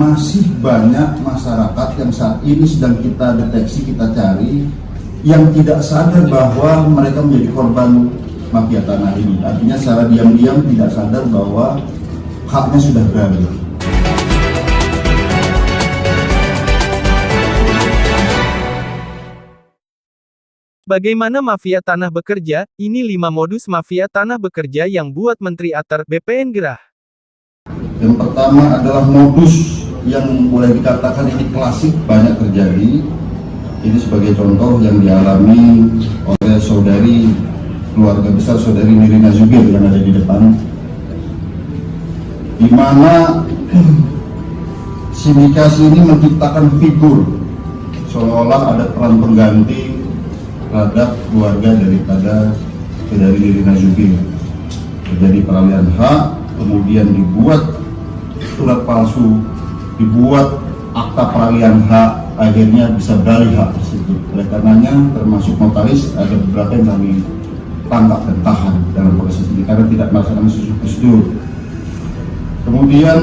masih banyak masyarakat yang saat ini sedang kita deteksi, kita cari, yang tidak sadar bahwa mereka menjadi korban mafia tanah ini. Artinya secara diam-diam tidak sadar bahwa haknya sudah beralih. Bagaimana mafia tanah bekerja? Ini 5 modus mafia tanah bekerja yang buat Menteri Atr BPN gerah. Yang pertama adalah modus yang boleh dikatakan ini klasik, banyak terjadi. Ini sebagai contoh yang dialami oleh saudari keluarga besar saudari Nirina Zubir yang ada di depan, di mana sindikasi ini menciptakan figur seolah-olah ada peran pengganti terhadap keluarga daripada saudari Nirina Zubir. Terjadi peralihan hak, kemudian dibuat surat palsu, dibuat akta peralihan hak, akhirnya bisa beralih hak tersebut. Oleh karenanya termasuk notaris ada beberapa yang kami tangkap dan tahan dalam proses ini karena tidak melaksanakan sesuai prosedur. Kemudian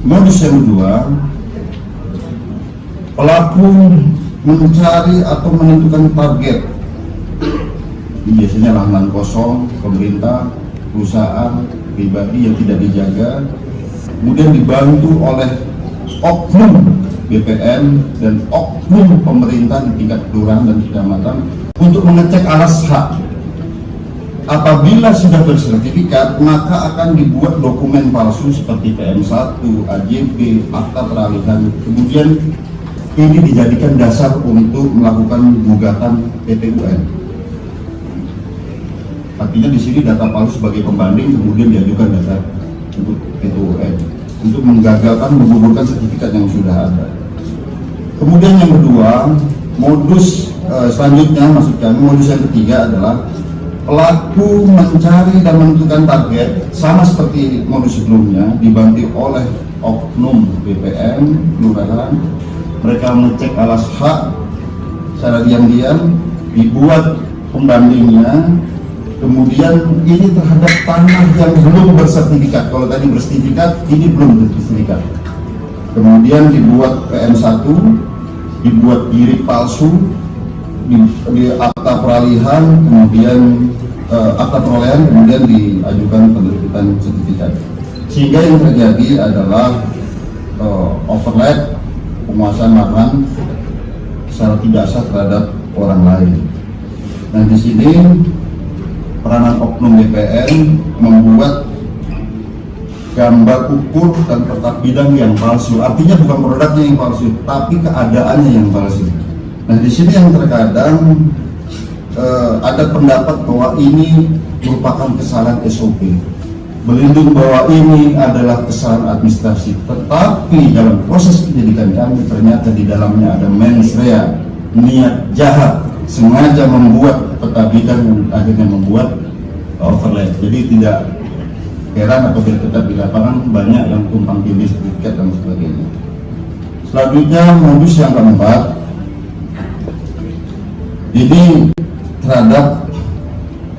modus yang kedua, pelaku mencari atau menentukan target. Ini biasanya lahan kosong, pemerintah, perusahaan, pribadi yang tidak dijaga, kemudian dibantu oleh oknum BPN dan oknum pemerintah di tingkat kelurahan dan kecamatan untuk mengecek alas hak. Apabila sudah bersertifikat, maka akan dibuat dokumen palsu seperti PM1, AJB, akta peralihan. Kemudian ini dijadikan dasar untuk melakukan gugatan PT UN. Artinya di sini data palsu sebagai pembanding, kemudian diajukan dasar untuk PT UN untuk menggagalkan, menggugurkan sertifikat yang sudah ada. Kemudian yang kedua, modus selanjutnya, maksud kami modus yang ketiga adalah pelaku mencari dan menentukan target sama seperti modus sebelumnya, dibantu oleh oknum BPN, kelurahan. Mereka mengecek alas hak secara diam-diam, dibuat pembandingnya, kemudian ini terhadap tanah yang belum bersertifikat. Kalau tadi bersertifikat, ini belum bersertifikat. Kemudian dibuat PM1, dibuat diri palsu, di akta peralihan, kemudian akta perolehan, kemudian diajukan penerbitan sertifikat. Sehingga yang terjadi adalah overlap penguasaan lahan secara tidak sah terhadap orang lain. Nah, di sini peranan oknum BPN membuat gambar ukur dan peta bidang yang palsu. Artinya bukan produknya yang palsu, tapi keadaannya yang palsu. Nah, di sini yang terkadang ada pendapat bahwa ini merupakan kesalahan SOP, berlindung bahwa ini adalah kesalahan administrasi. Tetapi dalam proses penyidikan kami ternyata di dalamnya ada mens rea, niat jahat, sengaja membuat peta bidang yang akhirnya membuat overlap. Jadi tidak heran apabila tetap di lapangan banyak yang tumpang tindih sertifikat dan sebagainya. Selanjutnya modus yang keempat, ini terhadap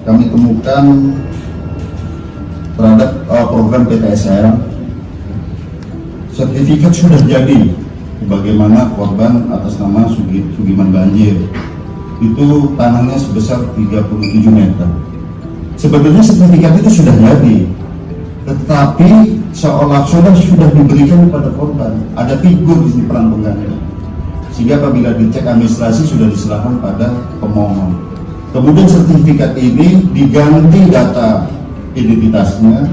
kami temukan terhadap program PTSL, sertifikat sudah jadi bagaimana korban atas nama Sugiman Banjir itu tanahnya sebesar 37 meter. Sebenarnya sertifikat itu sudah jadi, tetapi seolah-olah sudah diberikan kepada korban. Ada figur di sini peran pengganti, sehingga apabila dicek administrasi sudah diserahkan pada pemohon. Kemudian sertifikat ini diganti data identitasnya,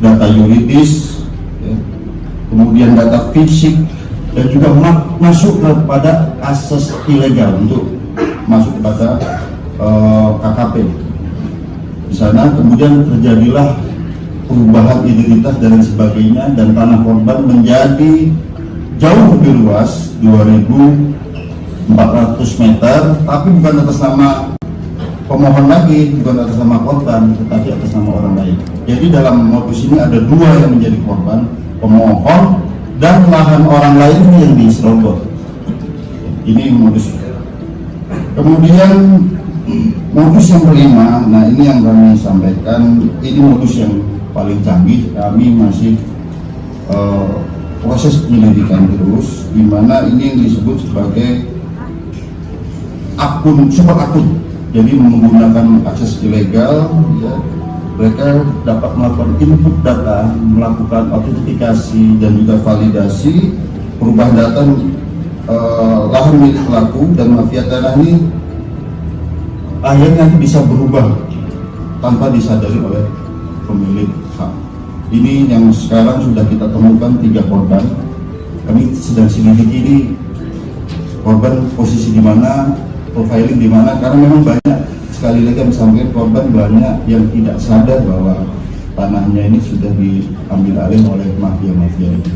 data yuridis, ya, kemudian data fisik, dan juga masuk kepada akses ilegal untuk masuk kepada KKP. Di sana kemudian terjadilah perubahan identitas dan sebagainya, dan tanah korban menjadi jauh lebih luas, 2.400 meter, tapi bukan atas nama pemohon lagi, bukan atas nama korban, tetapi atas nama orang lain. Jadi dalam modus ini ada dua yang menjadi korban, pemohon dan lahan orang lain yang diserobot. Ini modus. Kemudian modus yang kelima, nah ini yang kami sampaikan, ini modus yang paling canggih. Kami masih proses proses penyelidikan terus, di mana ini yang disebut sebagai akun, super akun. Jadi menggunakan akses ilegal, ya, mereka dapat melakukan input data, melakukan autentifikasi dan juga validasi perubahan data lahan milik pelaku, dan mafia tanah ini akhirnya bisa berubah tanpa disadari oleh pemilik hak. Ini yang sekarang sudah kita temukan 3 korban. Kami sedang selidiki ini korban posisi di mana, profiling di mana, karena memang banyak sekali lagi kami sampaikan korban banyak yang tidak sadar bahwa tanahnya ini sudah diambil alih oleh mafia-mafia ini.